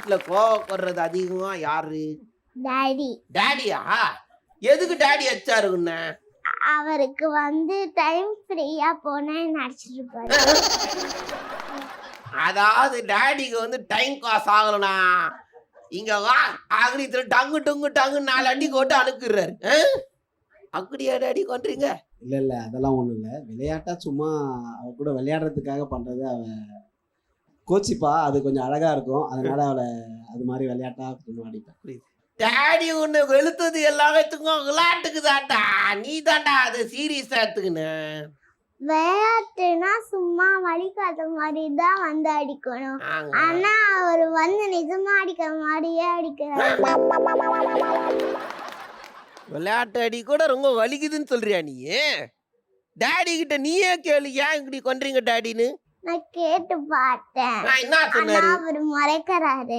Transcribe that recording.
வீட்ல கோவப்படுறது அதிகமா யாரு? டாடி. டாடியா? எதுக்கு டாடி அடிச்சாரு உன்னை? அவருக்கு டைம் ஃப்ரீயா போனா நடிச்சிட்டு இருப்பாரு. அதாவது டாடிக்கு டைம் பாஸ் ஆகலனா இங்க வா ஆகிரி டங்கு டங்கு டங்கு 4 அடி போட்டு அனுப்பிடுறாரு. அப்படியா டாடி கொன்றீங்க? இல்ல அதெல்லாம் ஒண்ணும் இல்ல. விளையாட்டா சும்மா அவ கூட விளையாடுறதுக்காக பண்றது. அவ கோச்சிப்பா, அது கொஞ்சம் அழகா இருக்கும். அதனால அவளை அது மாதிரி விளையாட்டா சும்மா அடிப்பேன். புரியுது. டாடி உன்னை வெளுத்தது எல்லாத்துக்கும் விளையாட்டுக்கு தான்டா. நீ தான்டா அதை சீரியஸா எடுத்துக்கின. விளையாட்டுனா சும்மா வலிக்காத மாதிரி தான் அடிக்கணும். ஆனா அவர் நிஜமா அடிக்கிற மாதிரியே அடிக்கிறாரு. விளையாட்டு அடி கூட ரொம்ப வலிக்குதுன்னு சொல்றியா நீ? டாடி கிட்ட நீயே கேளு, ஏன் இப்படி கொன்றீங்க டாடின்னு. நான் கேட்டு பார்த்தேன். என்ன சொன்னாரு? அவர் முறைக்கிறாரு.